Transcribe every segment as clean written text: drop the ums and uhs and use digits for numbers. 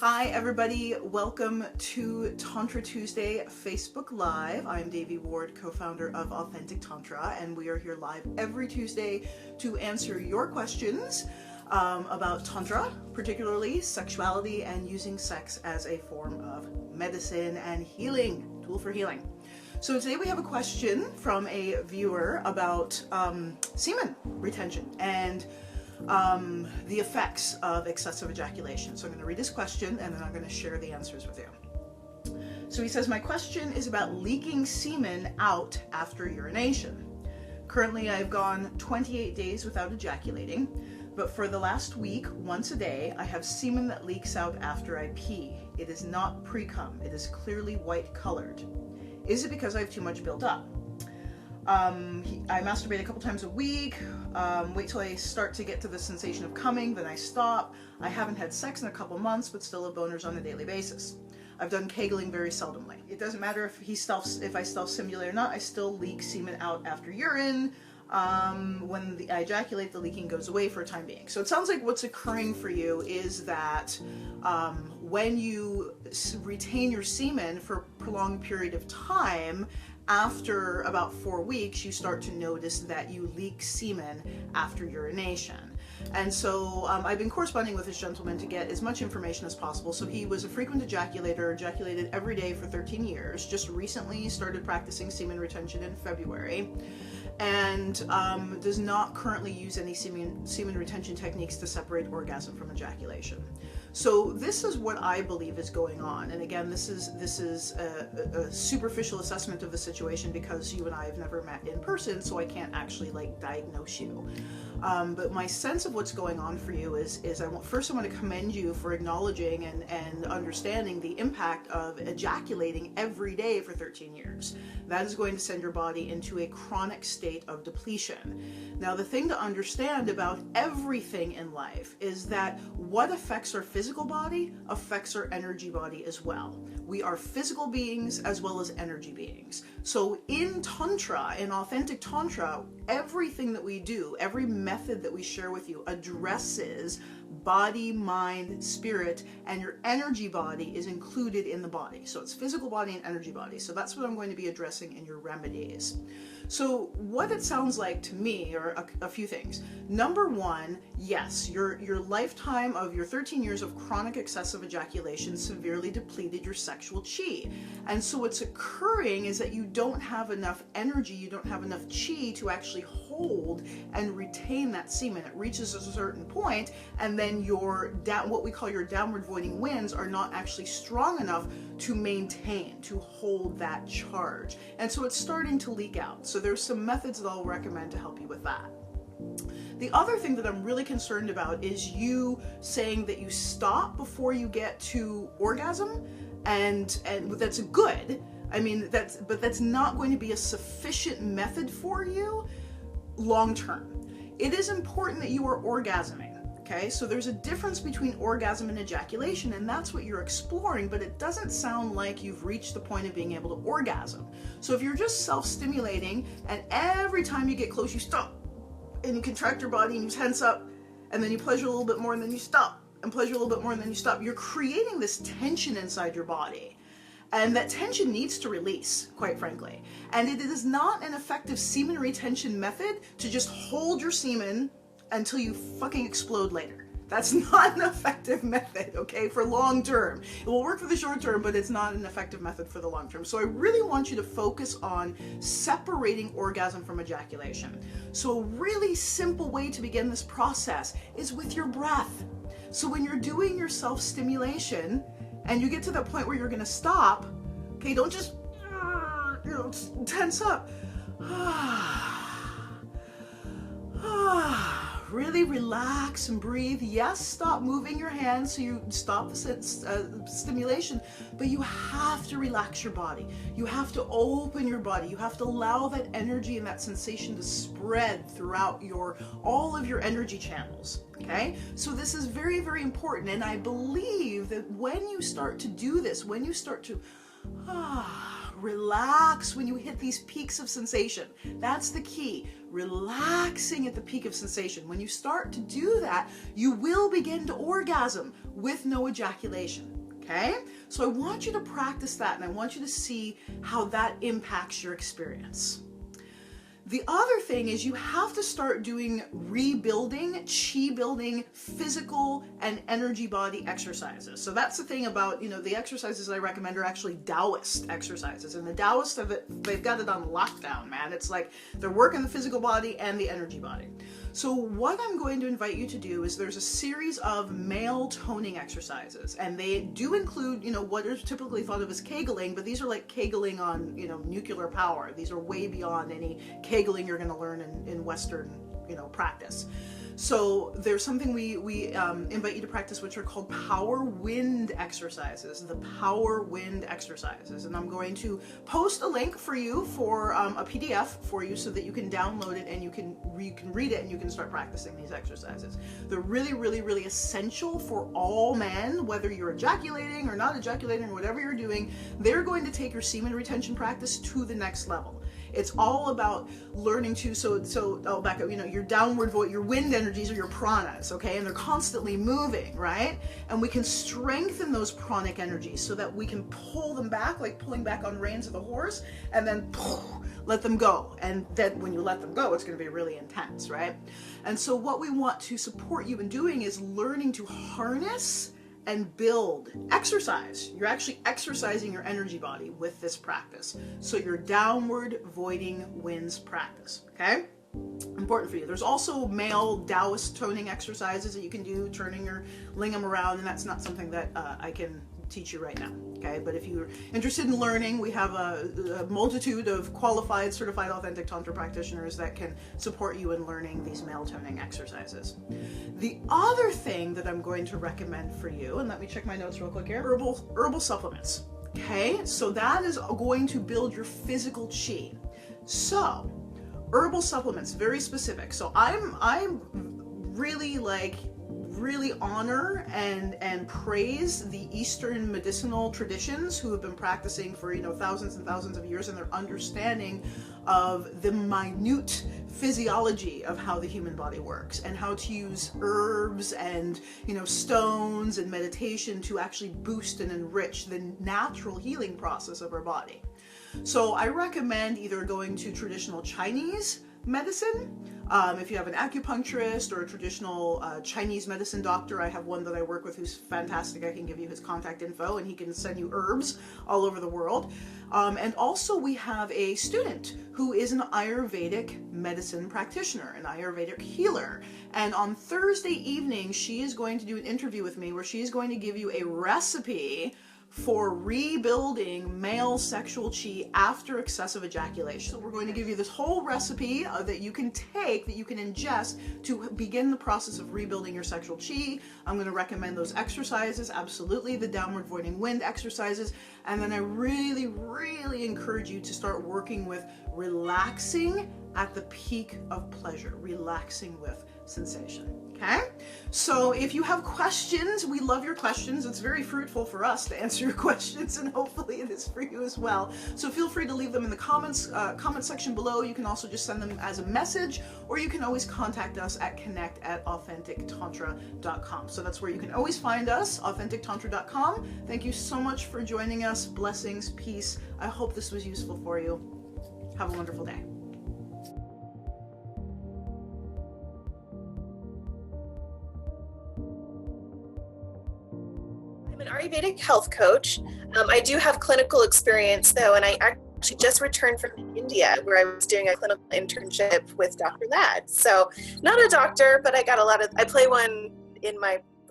Hi everybody, welcome to Tantra Tuesday Facebook Live. I'm Devi Ward, co-founder of Authentic Tantra, and we are here live every Tuesday to answer your questions about Tantra, particularly sexuality and using sex as a form of medicine and healing, tool for healing. So today we have a question from a viewer about semen retention and the effects of excessive ejaculation. So I'm going to read his question and then I'm going to share the answers with you. So he says, my question is about leaking semen out after urination. Currently I've gone 28 days without ejaculating, but for the last week, once a day, I have semen that leaks out after I pee. It is not pre-cum. It is clearly white colored. Is it because I have too much built up? I masturbate a couple times a week, wait till I start to get to the sensation of coming, then I stop. I haven't had sex in a couple months, but still have boners on a daily basis. I've done kegling very seldomly. It doesn't matter if I self-stimulate or not, I still leak semen out after urine. When I ejaculate, the leaking goes away for a time being. So it sounds like what's occurring for you is that when you retain your semen for a prolonged period of time, after about 4 weeks, you start to notice that you leak semen after urination. And so I've been corresponding with this gentleman to get as much information as possible. So he was a frequent ejaculator, ejaculated every day for 13 years, just recently started practicing semen retention in February, and does not currently use any semen retention techniques to separate orgasm from ejaculation. So this is what I believe is going on. And again, this is a superficial assessment of the situation because you and I have never met in person, so I can't actually diagnose you. But my sense of what's going on for you is I want to commend you for acknowledging and understanding the impact of ejaculating every day for 13 years. That is going to send your body into a chronic state of depletion. Now, the thing to understand about everything in life is that what affects our physical body affects our energy body as well. We are physical beings as well as energy beings. So in Tantra, in Authentic Tantra, everything that we do, every method that we share with you addresses body, mind, spirit, and your energy body is included in the body. So it's physical body and energy body. So that's what I'm going to be addressing in your remedies. So what it sounds like to me are a few things. Number one, yes, your lifetime of your 13 years of chronic excessive ejaculation severely depleted your sexual chi. And so what's occurring is that you don't have enough energy, you don't have enough chi to actually hold and retain that semen. It reaches a certain point, and then what we call your downward voiding winds are not actually strong enough to maintain, to hold that charge. And so it's starting to leak out. So there's some methods that I'll recommend to help you with that. The other thing that I'm really concerned about is you saying that you stop before you get to orgasm, and that's good. I mean, but that's not going to be a sufficient method for you long term. It is important that you are orgasming. Okay, so there's a difference between orgasm and ejaculation, and that's what you're exploring, but it doesn't sound like you've reached the point of being able to orgasm. So if you're just self-stimulating and every time you get close you stop and you contract your body and you tense up and then you pleasure a little bit more and then you stop and pleasure a little bit more and then you stop, you're creating this tension inside your body. And that tension needs to release, quite frankly. And it is not an effective semen retention method to just hold your semen until you fucking explode later. That's not an effective method, okay, for long term. It will work for the short term, but it's not an effective method for the long term. So I really want you to focus on separating orgasm from ejaculation. So a really simple way to begin this process is with your breath. So when you're doing your self-stimulation and you get to that point where you're gonna stop, okay, don't just, tense up. Really relax and breathe. Yes, stop moving your hands so you stop the stimulation, but you have to relax your body. You have to open your body. You have to allow that energy and that sensation to spread throughout all of your energy channels. Okay, so this is very, very important, and I believe that when you start to do this, when you start to relax when you hit these peaks of sensation. That's the key. Relaxing at the peak of sensation. When you start to do that, you will begin to orgasm with no ejaculation. Okay? So I want you to practice that, and I want you to see how that impacts your experience. The other thing is you have to start doing rebuilding, chi building, physical and energy body exercises. So that's the thing about, the exercises I recommend are actually Taoist exercises. And the Taoists they've got it on lockdown, man. It's like they're working the physical body and the energy body. So what I'm going to invite you to do is there's a series of male toning exercises, and they do include, what is typically thought of as Kegling, but these are like Kegling on, nuclear power. These are way beyond any Kegling you're going to learn in Western, practice. So there's something we invite you to practice, which are called power wind exercises, the power wind exercises. And I'm going to post a link for you for a PDF for you so that you can download it and you can read it and you can start practicing these exercises. They're really, really, really essential for all men, whether you're ejaculating or not ejaculating or whatever you're doing. They're going to take your semen retention practice to the next level. It's all about learning to, so I'll back up, your downward void, your wind energies are your pranas, okay? And they're constantly moving, right? And we can strengthen those pranic energies so that we can pull them back, like pulling back on reins of a horse, and then let them go. And then when you let them go, it's going to be really intense, right? And so what we want to support you in doing is learning to harness and build, exercise. You're actually exercising your energy body with this practice. So your downward voiding winds practice, okay? Important for you. There's also male Taoist toning exercises that you can do, turning your lingam around, and that's not something that I can teach you right now, okay? But if you're interested in learning, we have a multitude of qualified, certified, authentic Tantra practitioners that can support you in learning these male toning exercises. The other thing that I'm going to recommend for you, and let me check my notes real quick here, herbal supplements, okay? So that is going to build your physical chi. So, herbal supplements, very specific. So I'm really honor and praise the Eastern medicinal traditions who have been practicing for thousands and thousands of years, and their understanding of the minute physiology of how the human body works and how to use herbs and stones and meditation to actually boost and enrich the natural healing process of our body. So I recommend either going to traditional Chinese medicine, if you have an acupuncturist or a traditional Chinese medicine doctor. I have one that I work with who's fantastic. I can give you his contact info and he can send you herbs all over the world. And also we have a student who is an Ayurvedic medicine practitioner, an Ayurvedic healer. And on Thursday evening, she is going to do an interview with me where she's going to give you a recipe for rebuilding male sexual chi after excessive ejaculation. So we're going to give you this whole recipe that you can take, that you can ingest to begin the process of rebuilding your sexual chi. I'm going to recommend those exercises, absolutely, the downward voiding wind exercises. And then I really, really encourage you to start working with relaxing at the peak of pleasure, relaxing with sensation. Okay? So if you have questions, we love your questions. It's very fruitful for us to answer your questions, and hopefully it is for you as well. So feel free to leave them in the comment section below. You can also just send them as a message, or you can always contact us at connect@authentictantra.com. So that's where you can always find us, authentictantra.com. Thank you so much for joining us. Blessings, peace. I hope this was useful for you. Have a wonderful day. I'm an Ayurvedic health coach. I do have clinical experience though, and I actually just returned from India where I was doing a clinical internship with Dr. Ladd. So not a doctor, but I play one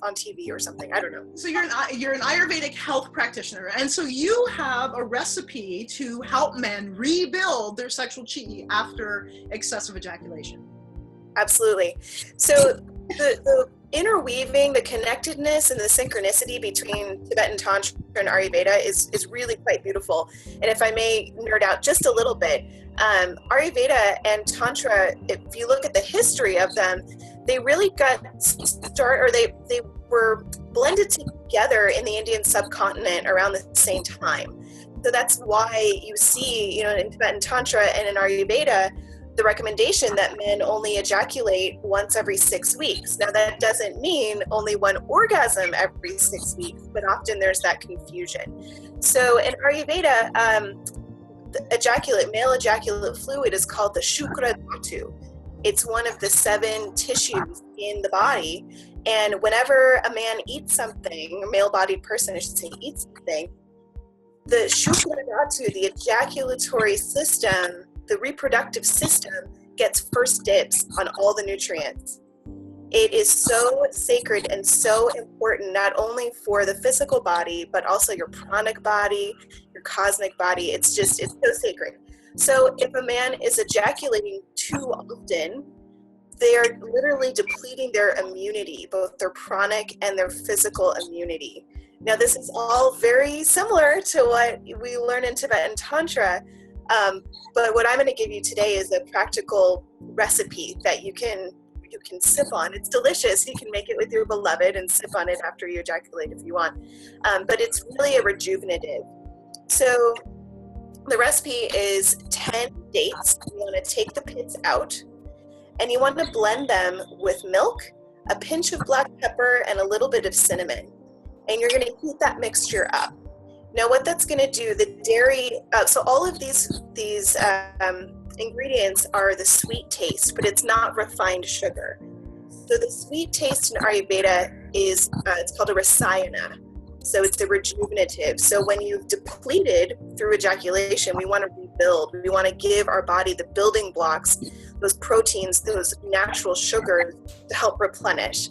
on TV or something. I don't know. So you're an Ayurvedic health practitioner, and so you have a recipe to help men rebuild their sexual chi after excessive ejaculation. Absolutely. So the interweaving, the connectedness and the synchronicity between Tibetan Tantra and Ayurveda is really quite beautiful. And if I may nerd out just a little bit, Ayurveda and Tantra, if you look at the history of them, they really got started, or they were blended together in the Indian subcontinent around the same time. So that's why you see, in Tibetan Tantra and in Ayurveda, the recommendation that men only ejaculate once every 6 weeks. Now, that doesn't mean only one orgasm every 6 weeks, but often there's that confusion. So in Ayurveda, the male ejaculate fluid is called the Shukra Dhatu. It's one of the 7 tissues in the body. And whenever a man eats something, a male-bodied person, I should say, eats something, the Shukra Dhatu, the ejaculatory system, the reproductive system, gets first dibs on all the nutrients. It is so sacred and so important, not only for the physical body, but also your pranic body, your cosmic body. It's so sacred. So if a man is ejaculating too often, they are literally depleting their immunity, both their pranic and their physical immunity. Now, this is all very similar to what we learn in Tibetan Tantra, but what I'm going to give you today is a practical recipe that you can sip on. It's delicious. You can make it with your beloved and sip on it after you ejaculate if you want. But it's really a rejuvenative. So the recipe is 10 dates. You want to take the pits out, and you want to blend them with milk, a pinch of black pepper, and a little bit of cinnamon. And you're going to heat that mixture up. Now, what that's going to do, the dairy, so all of these ingredients are the sweet taste, but it's not refined sugar. So the sweet taste in Ayurveda is, it's called a rasayana. So it's a rejuvenative. So when you've depleted through ejaculation, we want to rebuild. We want to give our body the building blocks, those proteins, those natural sugars to help replenish.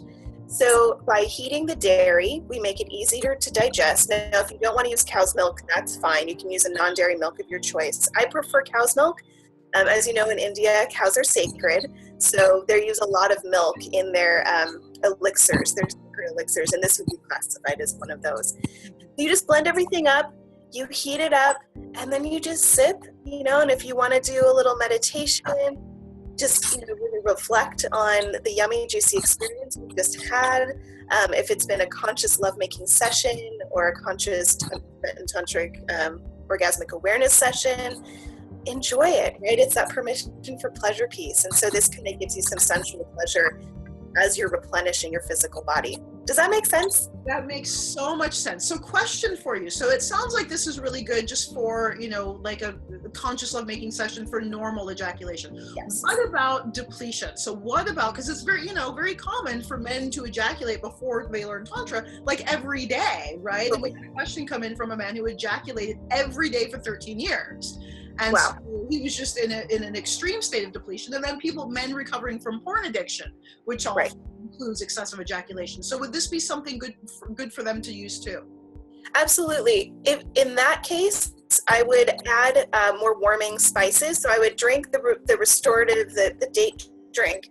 So by heating the dairy, we make it easier to digest. Now, if you don't want to use cow's milk, that's fine. You can use a non-dairy milk of your choice. I prefer cow's milk. As you know, in India, cows are sacred. So they use a lot of milk in their elixirs, their sacred elixirs, and this would be classified as one of those. You just blend everything up, you heat it up, and then you just sip, and if you want to do a little meditation, just really reflect on the yummy, juicy experience you just had. If it's been a conscious lovemaking session or a conscious tantric orgasmic awareness session, enjoy it, right? It's that permission for pleasure piece. And so this kind of gives you some sensual pleasure as you're replenishing your physical body. Does that make sense? That makes so much sense. So question for you. So it sounds like this is really good just for, like a conscious lovemaking session for normal ejaculation. Yes. What about depletion? So what about, because it's very, very common for men to ejaculate before they learn Tantra, like every day, right? And we had a question come in from a man who ejaculated every day for 13 years. And wow. So he was just in an extreme state of depletion. And then men recovering from porn addiction, which also includes excessive ejaculation. So would this be something good for them to use too? Absolutely. If in that case, I would add more warming spices. So I would drink the restorative, the date drink,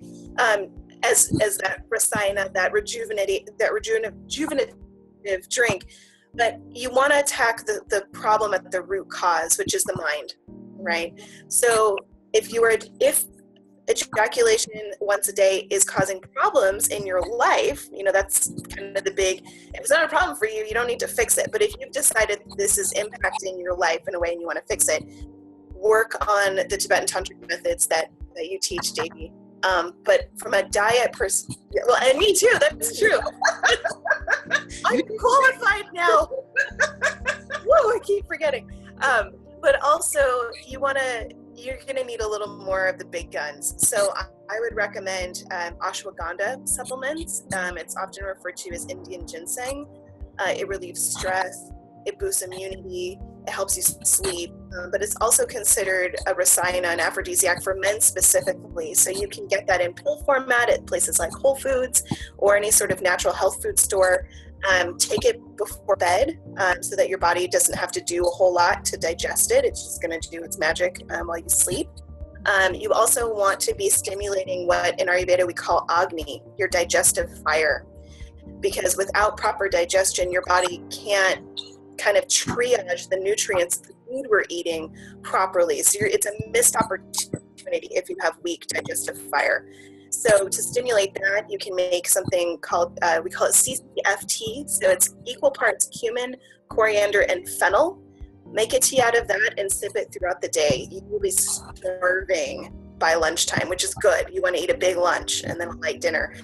as that rasayana, that rejuvenative drink. But you want to attack the problem at the root cause, which is the mind, right? So if ejaculation once a day is causing problems in your life, that's kind of the big, if it's not a problem for you, you don't need to fix it. But if you've decided this is impacting your life in a way and you want to fix it, work on the Tibetan Tantric methods that you teach, Devi. But from a diet well, and me too, that's true. I'm qualified now. Whoa, I keep forgetting. But also you're going to need a little more of the big guns. So I would recommend ashwagandha supplements. It's often referred to as Indian ginseng. It relieves stress. It boosts immunity. It helps you sleep. But it's also considered a rasayana, an aphrodisiac for men specifically. So you can get that in pill format at places like Whole Foods or any sort of natural health food store. Take it before bed so that your body doesn't have to do a whole lot to digest it. It's just going to do its magic while you sleep. You also want to be stimulating what in Ayurveda we call Agni, your digestive fire, because without proper digestion, your body can't kind of triage the nutrients, the food we're eating properly. So it's a missed opportunity if you have weak digestive fire. So to stimulate that, you can make something called, we call it CCFT. So it's equal parts cumin, coriander, and fennel. Make a tea out of that and sip it throughout the day. You will be starving by lunchtime, which is good. You want to eat a big lunch and then a light dinner.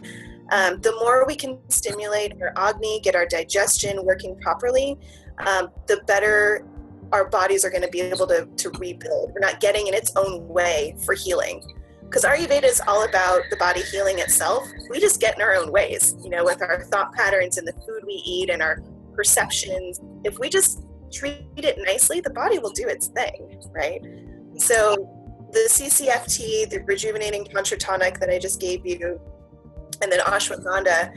The more we can stimulate our Agni, get our digestion working properly, the better our bodies are going to be able to rebuild. We're not getting in its own way for healing. Because Ayurveda is all about the body healing itself. We just get in our own ways, with our thought patterns and the food we eat and our perceptions. If we just treat it nicely, the body will do its thing, right? So the CCFT, the Rejuvenating Tantra Tonic that I just gave you, and then ashwagandha,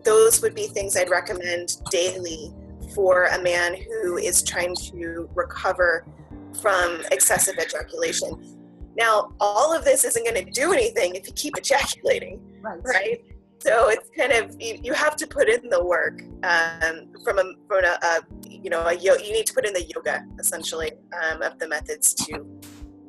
those would be things I'd recommend daily for a man who is trying to recover from excessive ejaculation. Now, all of this isn't going to do anything if you keep ejaculating, right? So it's kind of, you have to put in the work you need to put in the yoga, essentially, of the methods to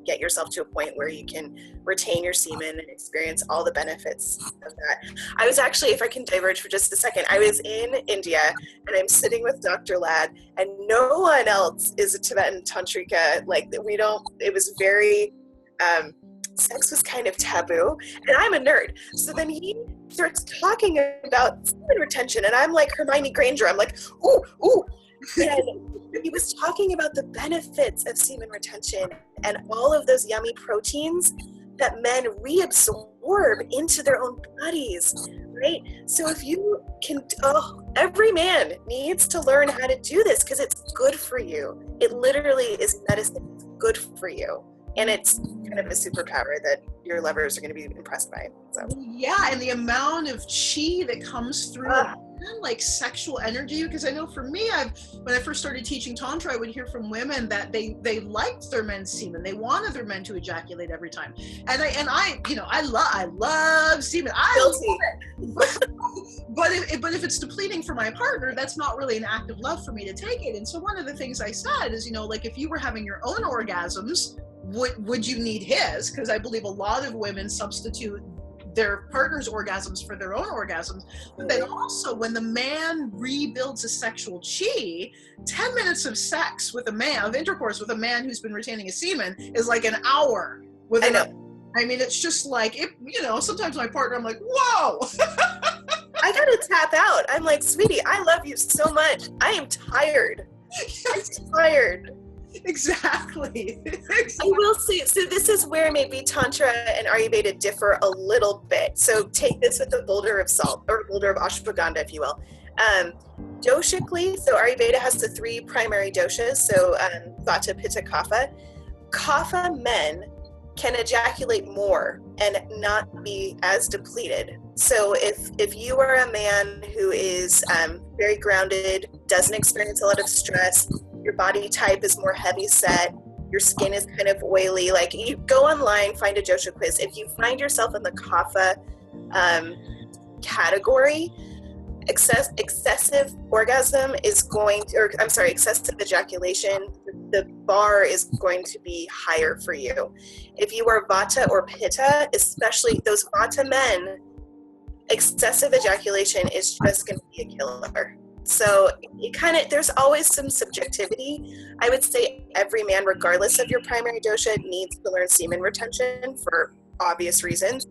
get yourself to a point where you can retain your semen and experience all the benefits of that. I was actually, if I can diverge for just a second, I was in India and I'm sitting with Dr. Ladd, and no one else is a Tibetan Tantrika. It was very, sex was kind of taboo, and I'm a nerd. So then he starts talking about semen retention, and I'm like Hermione Granger. I'm like, ooh. And he was talking about the benefits of semen retention and all of those yummy proteins that men reabsorb into their own bodies, right? So if you can, every man needs to learn how to do this because it's good for you. It literally is medicine. It's good for you. And it's kind of a superpower that your lovers are going to be impressed by. So. Yeah, and the amount of chi that comes through, like sexual energy. Because I know for me, when I first started teaching Tantra, I would hear from women that they liked their men's semen. They wanted their men to ejaculate every time. And I love semen. I love it. But if it's depleting for my partner, that's not really an act of love for me to take it. And so one of the things I said is, if you were having your own orgasms, would you need his? Because I believe a lot of women substitute their partner's orgasms for their own orgasms. But then also, when the man rebuilds a sexual chi, 10 minutes of sex with of intercourse with a man who's been retaining a semen is like an hour. It's just like, sometimes my partner, I'm like, whoa. I gotta tap out. I'm like, sweetie, I love you so much. I am tired. I'm tired. Exactly. I will say, so this is where maybe Tantra and Ayurveda differ a little bit. So take this with a boulder of salt, or a boulder of ashwagandha, if you will. Doshically, so Ayurveda has the 3 primary doshas, so Vata, Pitta, Kapha. Kapha men can ejaculate more and not be as depleted. So if you are a man who is very grounded, doesn't experience a lot of stress, your body type is more heavy set, your skin is kind of oily, like you go online, find a dosha quiz. If you find yourself in the kapha category, excessive orgasm is excessive ejaculation, the bar is going to be higher for you. If you are vata or pitta, especially those vata men, excessive ejaculation is just going to be a killer. So there's always some subjectivity. I would say every man, regardless of your primary dosha, needs to learn semen retention for obvious reasons.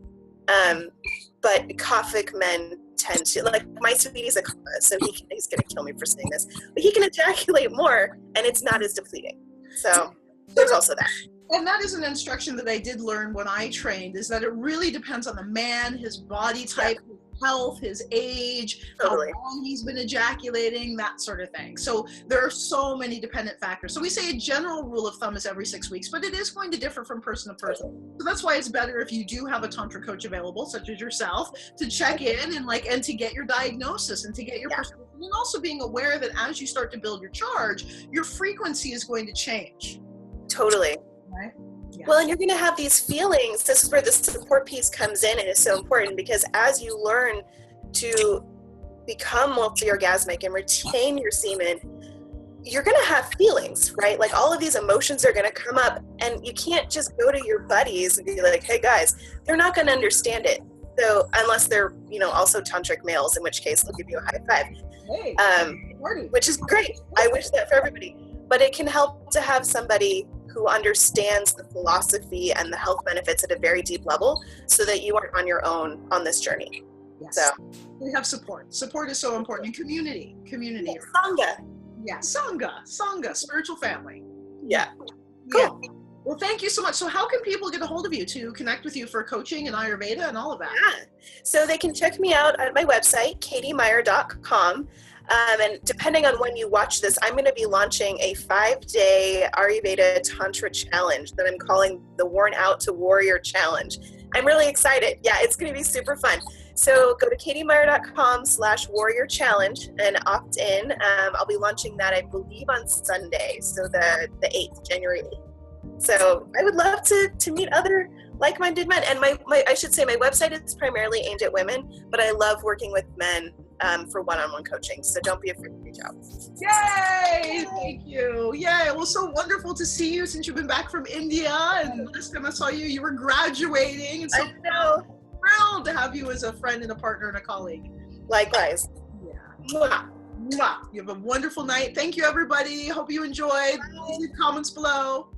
But kaphic men tend to, like my sweetie's a kapha, so he's going to kill me for saying this, but he can ejaculate more and it's not as depleting. So there's also that. And that is an instruction that I did learn when I trained, is that it really depends on the man, his body type, his health, his age, totally. How long he's been ejaculating, that sort of thing. So there are so many dependent factors. So we say a general rule of thumb is every 6 weeks, but it is going to differ from person to person. So that's why it's better if you do have a Tantra coach available, such as yourself, to check in and to get your diagnosis and to get your prescription. And also being aware that as you start to build your charge, your frequency is going to change. Totally. Right? Yeah. Well, and you're going to have these feelings. This is where the support piece comes in and is so important, because as you learn to become multi-orgasmic and retain your semen, you're going to have feelings, right? Like all of these emotions are going to come up, and you can't just go to your buddies and be like, hey guys, they're not going to understand it. So unless they're, also tantric males, in which case they'll give you a high five, hey, which is great. I wish that for everybody. but it can help to have somebody who understands the philosophy and the health benefits at a very deep level, so that you aren't on your own on this journey. Yes. So we have support. Support is so important. And community. yeah, Sangha. Yeah, Sangha, spiritual family. Yeah. Cool. Yeah. Well, thank you so much. So how can people get a hold of you to connect with you for coaching and Ayurveda and all of that? Yeah. So they can check me out at my website, katiemeyer.com. And depending on when you watch this, I'm going to be launching a 5-day Ayurveda Tantra challenge that I'm calling the Worn Out to Warrior Challenge. I'm really excited. Yeah, it's going to be super fun. So go to katiemeyer.com/warrior challenge and opt in. I'll be launching that, I believe, on Sunday. So the 8th, January 8th. So I would love to meet other like-minded men. And my I should say my website is primarily aimed at women, but I love working with men for one-on-one coaching. So don't be afraid to reach out. Yay! Thank you. Yay! Well, so wonderful to see you since you've been back from India. And last time I saw you, you were graduating. And so I know. Thrilled to have you as a friend and a partner and a colleague. Likewise. Yeah. Mwah. Mwah. You have a wonderful night. Thank you, everybody. Hope you enjoyed. Leave comments below.